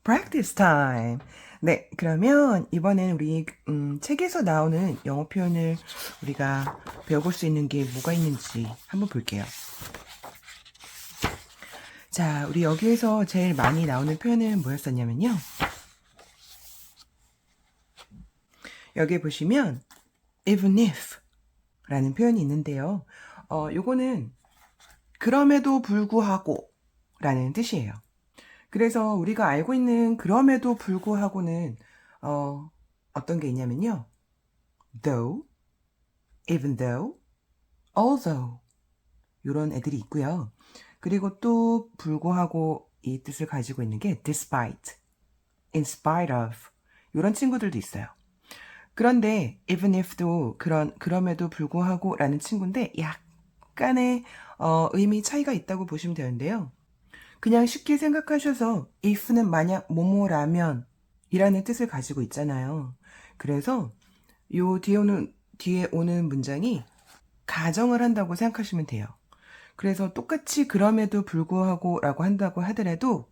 Practice time. 네, 그러면 이번엔 우리 책에서 나오는 영어 표현을 우리가 배워볼 수 있는 게 뭐가 있는지 한번 볼게요. 자, 우리 여기에서 제일 많이 나오는 표현은 뭐였었냐면요. 여기 보시면 even if 라는 표현이 있는데요. 요거는 그럼에도 불구하고 라는 뜻이에요. 그래서 우리가 알고 있는 그럼에도 불구하고는 어떤 게 있냐면요. though, even though, although 이런 애들이 있고요. 그리고 또 불구하고 이 뜻을 가지고 있는 게 despite, in spite of 이런 친구들도 있어요. 그런데 even if도 그럼에도 불구하고 라는 친구인데 약간의 의미 차이가 있다고 보시면 되는데요. 그냥 쉽게 생각하셔서 if는 만약 뭐뭐라면 이라는 뜻을 가지고 있잖아요. 그래서 요 뒤에 오는 문장이 가정을 한다고 생각하시면 돼요. 그래서 똑같이 그럼에도 불구하고 라고 한다고 하더라도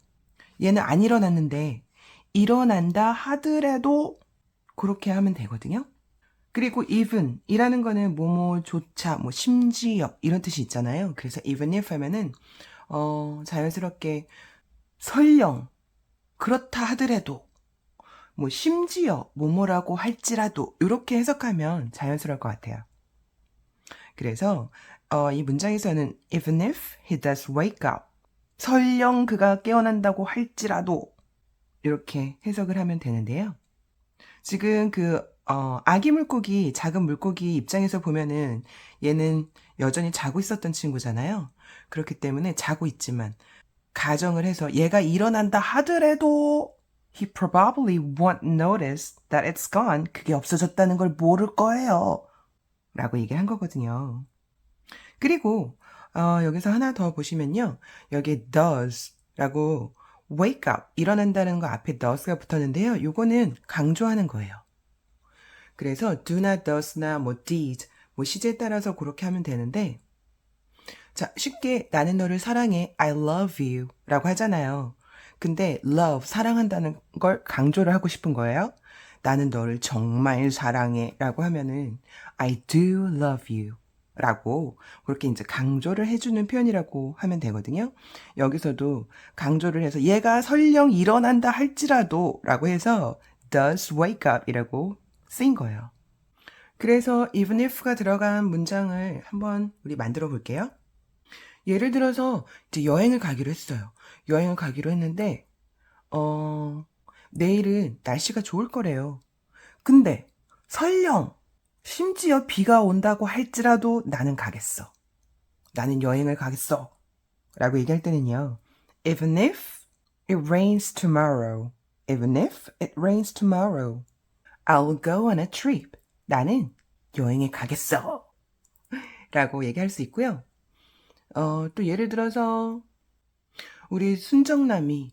얘는 안 일어났는데 일어난다 하더라도 그렇게 하면 되거든요. 그리고 even 이라는 거는 뭐뭐조차 뭐 심지어 이런 뜻이 있잖아요. 그래서 even if 하면은 자연스럽게 설령 그렇다 하더라도 뭐 심지어 뭐뭐라고 할지라도 이렇게 해석하면 자연스러울 것 같아요. 그래서 이 문장에서는 even if he does wake up 설령 그가 깨어난다고 할지라도 이렇게 해석을 하면 되는데요. 지금 아기 물고기, 작은 물고기 입장에서 보면은 얘는 여전히 자고 있었던 친구잖아요. 그렇기 때문에 자고 있지만 가정을 해서 얘가 일어난다 하더라도 he probably won't notice that it's gone. 그게 없어졌다는 걸 모를 거예요. 라고 얘기한 거거든요. 그리고 여기서 하나 더 보시면요. 여기 does 라고 wake up 일어난다는 거 앞에 does가 붙었는데요. 요거는 강조하는 거예요. 그래서 do나 does나 뭐 did 뭐 시제에 따라서 그렇게 하면 되는데 자, 쉽게 나는 너를 사랑해 I love you 라고 하잖아요. 근데 love 사랑한다는 걸 강조를 하고 싶은 거예요. 나는 너를 정말 사랑해 라고 하면은 I do love you 라고 그렇게 이제 강조를 해주는 표현이라고 하면 되거든요. 여기서도 강조를 해서 얘가 설령 일어난다 할지라도 라고 해서 does wake up 이라고 쓰인 거예요. 그래서 even if가 들어간 문장을 한번 우리 만들어 볼게요. 예를 들어서 이제 여행을 가기로 했어요. 여행을 가기로 했는데 내일은 날씨가 좋을 거래요. 근데 설령 심지어 비가 온다고 할지라도 나는 가겠어. 나는 여행을 가겠어. 라고 얘기할 때는요. Even if it rains tomorrow. Even if it rains tomorrow. I'll go on a trip. 나는 여행에 가겠어. 라고 얘기할 수 있고요. 또 예를 들어서 우리 순정파인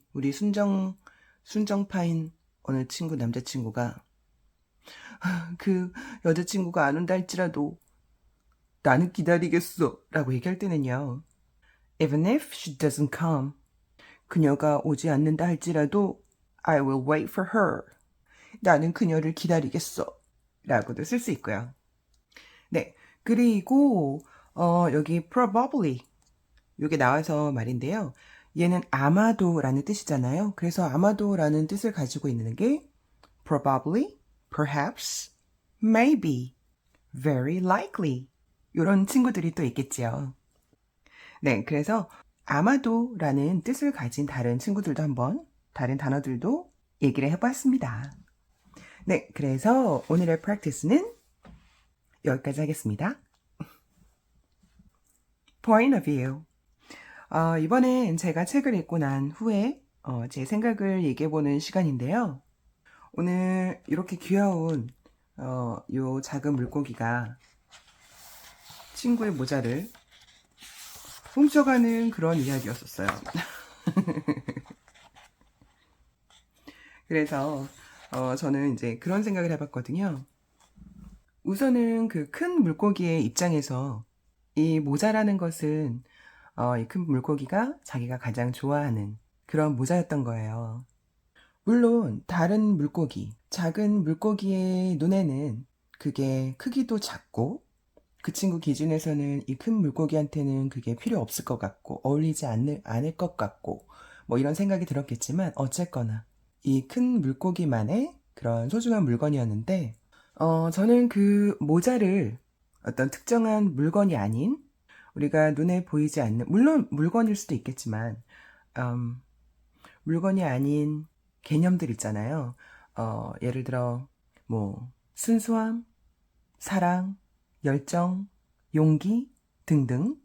어느 친구, 남자친구가 그 여자친구가 안 온다 할지라도 나는 기다리겠어 라고 얘기할 때는요. Even if she doesn't come. 그녀가 오지 않는다 할지라도 I will wait for her. 나는 그녀를 기다리겠어 라고도 쓸 수 있고요. 네, 그리고 여기 probably 이게 나와서 말인데요. 얘는 아마도라는 뜻이잖아요. 그래서 아마도라는 뜻을 가지고 있는 게 probably, perhaps, maybe, very likely 이런 친구들이 또 있겠지요. 네, 그래서 아마도라는 뜻을 가진 다른 친구들도 한번 다른 단어들도 얘기를 해봤습니다. 네, 그래서 오늘의 practice는 여기까지 하겠습니다. Point of view. 이번엔 제가 책을 읽고 난 후에 제 생각을 얘기해보는 시간인데요. 오늘 이렇게 귀여운 요 작은 물고기가 친구의 모자를 훔쳐가는 그런 이야기였었어요. 그래서 저는 이제 그런 생각을 해봤거든요. 우선은 그 큰 물고기의 입장에서 이 모자라는 것은 이 큰 물고기가 자기가 가장 좋아하는 그런 모자였던 거예요. 물론 다른 물고기, 작은 물고기의 눈에는 그게 크기도 작고 그 친구 기준에서는 이 큰 물고기한테는 그게 필요 없을 것 같고 어울리지 않을 것 같고 뭐 이런 생각이 들었겠지만 어쨌거나 이 큰 물고기만의 그런 소중한 물건이었는데 저는 그 모자를 어떤 특정한 물건이 아닌 우리가 눈에 보이지 않는 물론 물건일 수도 있겠지만 음, 물건이 아닌 개념들 있잖아요. 예를 들어 뭐 순수함, 사랑, 열정, 용기 등등.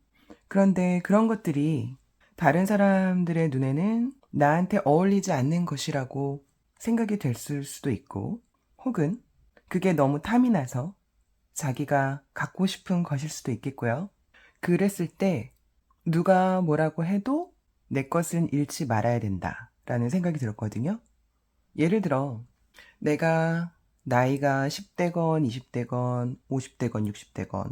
그런데 그런 것들이 다른 사람들의 눈에는 나한테 어울리지 않는 것이라고 생각이 됐을 수도 있고, 혹은 그게 너무 탐이 나서 자기가 갖고 싶은 것일 수도 있겠고요. 그랬을 때 누가 뭐라고 해도 내 것은 잃지 말아야 된다라는 생각이 들었거든요. 예를 들어 내가 나이가 10대건 20대건 50대건 60대건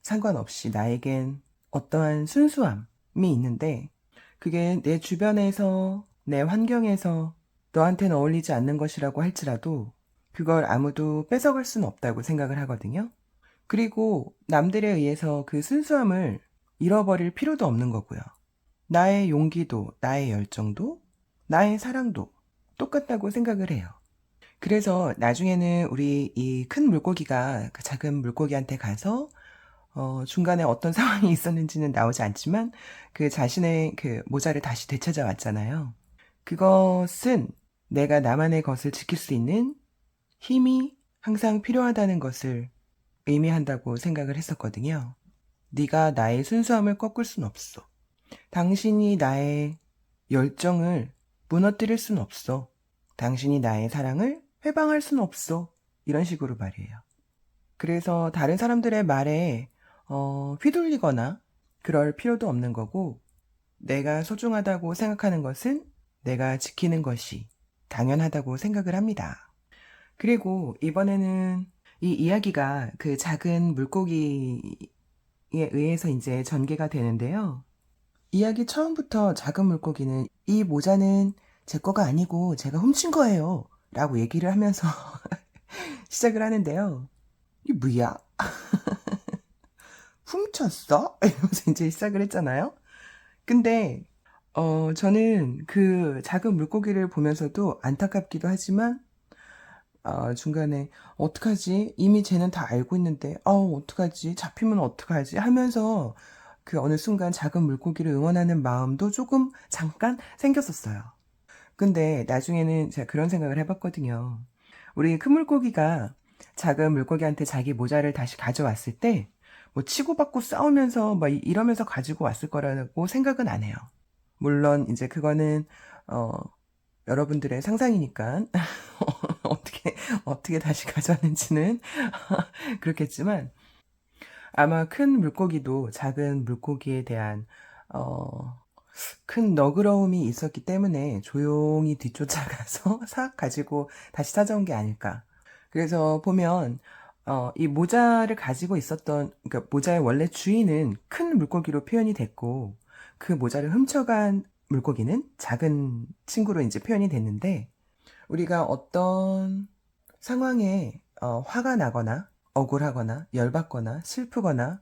상관없이 나에겐 어떠한 순수함이 있는데 그게 내 주변에서 내 환경에서 너한테는 어울리지 않는 것이라고 할지라도 그걸 아무도 뺏어갈 수는 없다고 생각을 하거든요. 그리고 남들에 의해서 그 순수함을 잃어버릴 필요도 없는 거고요. 나의 용기도, 나의 열정도, 나의 사랑도 똑같다고 생각을 해요. 그래서 나중에는 우리 이 큰 물고기가 그 작은 물고기한테 가서 중간에 어떤 상황이 있었는지는 나오지 않지만 그 자신의 그 모자를 다시 되찾아 왔잖아요. 그것은 내가 나만의 것을 지킬 수 있는 힘이 항상 필요하다는 것을 의미한다고 생각을 했었거든요. 네가 나의 순수함을 꺾을 순 없어. 당신이 나의 열정을 무너뜨릴 순 없어. 당신이 나의 사랑을 회방할 순 없어. 이런 식으로 말이에요. 그래서 다른 사람들의 말에 휘둘리거나 그럴 필요도 없는 거고 내가 소중하다고 생각하는 것은 내가 지키는 것이 당연하다고 생각을 합니다. 그리고 이번에는 이 이야기가 그 작은 물고기에 의해서 이제 전개가 되는데요. 이야기 처음부터 작은 물고기는 이 모자는 제 거가 아니고 제가 훔친 거예요. 라고 얘기를 하면서 시작을 하는데요. 이게 뭐야? 훔쳤어? 이러면서 이제 시작을 했잖아요. 근데, 저는 그 작은 물고기를 보면서도 안타깝기도 하지만, 중간에, 어떡하지? 이미 쟤는 다 알고 있는데, 어떡하지? 잡히면 어떡하지? 하면서 그 어느 순간 작은 물고기를 응원하는 마음도 조금 잠깐 생겼었어요. 근데 나중에는 제가 그런 생각을 해봤거든요. 우리 큰 물고기가 작은 물고기한테 자기 모자를 다시 가져왔을 때, 뭐 치고받고 싸우면서 막 이러면서 가지고 왔을 거라고 생각은 안 해요. 물론 이제 그거는 어, 여러분들의 상상이니까 어떻게 다시 가져왔는지는 그렇겠지만 아마 큰 물고기도 작은 물고기에 대한 어, 큰 너그러움이 있었기 때문에 조용히 뒤쫓아가서 싹 가지고 다시 찾아온 게 아닐까. 그래서 보면 이 모자를 가지고 있었던 그러니까 모자의 원래 주인은 큰 물고기로 표현이 됐고 그 모자를 훔쳐간 물고기는 작은 친구로 이제 표현이 됐는데 우리가 어떤 상황에 화가 나거나 억울하거나 열받거나 슬프거나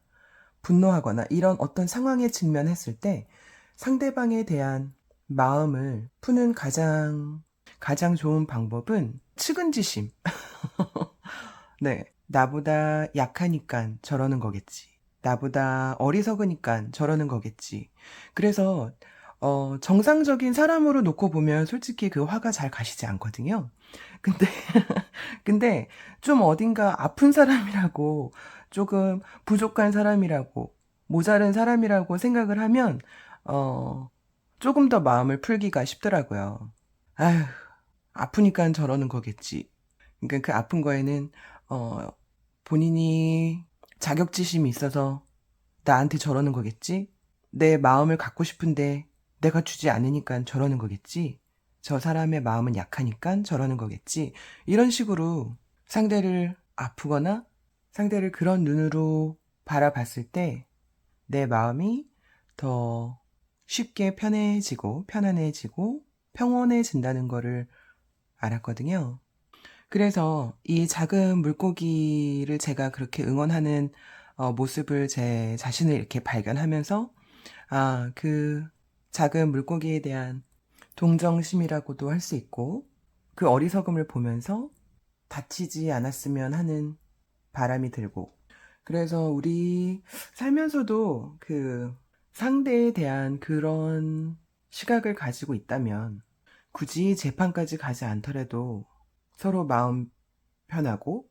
분노하거나 이런 어떤 상황에 직면했을 때 상대방에 대한 마음을 푸는 가장 좋은 방법은 측은지심. 네. 나보다 약하니까 저러는 거겠지. 나보다 어리석으니까 저러는 거겠지. 그래서, 정상적인 사람으로 놓고 보면 솔직히 그 화가 잘 가시지 않거든요. 근데, 근데 좀 어딘가 아픈 사람이라고, 조금 부족한 사람이라고, 모자른 사람이라고 생각을 하면, 어, 조금 더 마음을 풀기가 쉽더라고요. 아휴, 아프니까 저러는 거겠지. 그러니까 그 아픈 거에는 어, 본인이 자격지심이 있어서 나한테 저러는 거겠지? 내 마음을 갖고 싶은데 내가 주지 않으니까 저러는 거겠지? 저 사람의 마음은 약하니까 저러는 거겠지? 이런 식으로 상대를 아프거나 상대를 그런 눈으로 바라봤을 때 내 마음이 더 쉽게 편해지고 편안해지고 평온해진다는 거를 알았거든요. 그래서 이 작은 물고기를 제가 그렇게 응원하는 모습을 제 자신을 이렇게 발견하면서 그 작은 물고기에 대한 동정심이라고도 할 수 있고 그 어리석음을 보면서 다치지 않았으면 하는 바람이 들고 그래서 우리 살면서도 그 상대에 대한 그런 시각을 가지고 있다면 굳이 재판까지 가지 않더라도 서로 마음 편하고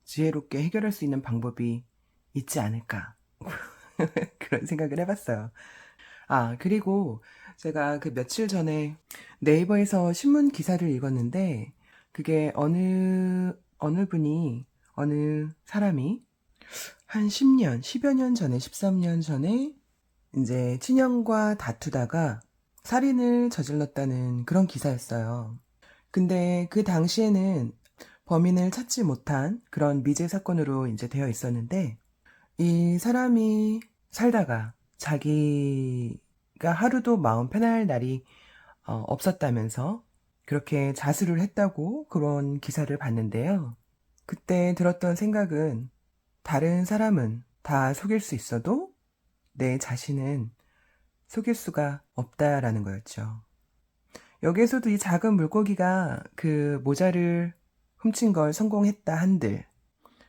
지혜롭게 해결할 수 있는 방법이 있지 않을까. 그런 생각을 해봤어요. 그리고 제가 그 며칠 전에 네이버에서 신문 기사를 읽었는데 그게 어느 분이, 어느 사람이 한 10년, 10여 년 전에, 13년 전에 이제 친형과 다투다가 살인을 저질렀다는 그런 기사였어요. 근데 그 당시에는 범인을 찾지 못한 그런 미제 사건으로 이제 되어 있었는데 이 사람이 살다가 자기가 하루도 마음 편할 날이 없었다면서 그렇게 자수를 했다고 그런 기사를 봤는데요. 그때 들었던 생각은 다른 사람은 다 속일 수 있어도 내 자신은 속일 수가 없다라는 거였죠. 여기에서도 이 작은 물고기가 그 모자를 훔친 걸 성공했다 한들,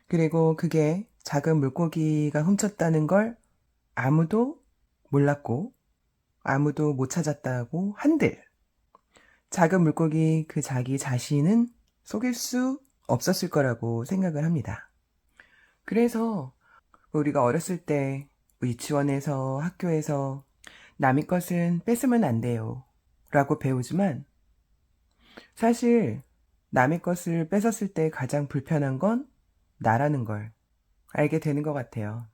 그리고 그게 작은 물고기가 훔쳤다는 걸 아무도 몰랐고, 아무도 못 찾았다고 한들, 작은 물고기 그 자기 자신은 속일 수 없었을 거라고 생각을 합니다. 그래서 우리가 어렸을 때 유치원에서 학교에서 남의 것은 뺏으면 안 돼요 라고 배우지만 사실 남의 것을 뺏었을 때 가장 불편한 건 나라는 걸 알게 되는 것 같아요.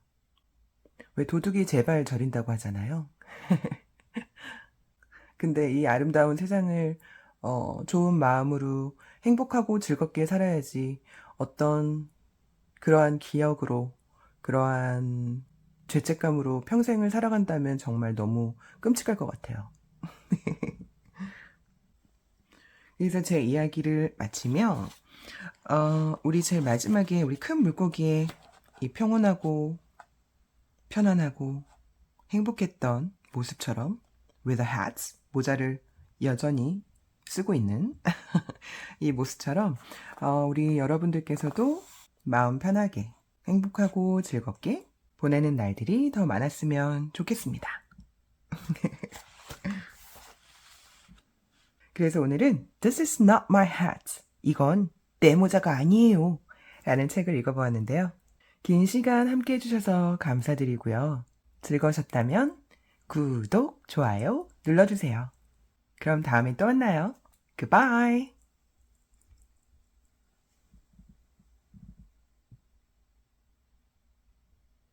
왜 도둑이 제발 저린다고 하잖아요. 근데 이 아름다운 세상을 좋은 마음으로 행복하고 즐겁게 살아야지 어떤 그러한 기억으로 그러한 죄책감으로 평생을 살아간다면 정말 너무 끔찍할 것 같아요. 그래서 제 이야기를 마치며 우리 제일 마지막에 우리 큰 물고기의 이 평온하고 편안하고 행복했던 모습처럼 with a hat, 모자를 여전히 쓰고 있는 이 모습처럼 우리 여러분들께서도 마음 편하게 행복하고 즐겁게 보내는 날들이 더 많았으면 좋겠습니다. 그래서 오늘은 This is not my hat. 이건 내 모자가 아니에요. 라는 책을 읽어보았는데요. 긴 시간 함께 해주셔서 감사드리고요. 즐거우셨다면 구독, 좋아요 눌러주세요. 그럼 다음에 또 만나요. Goodbye.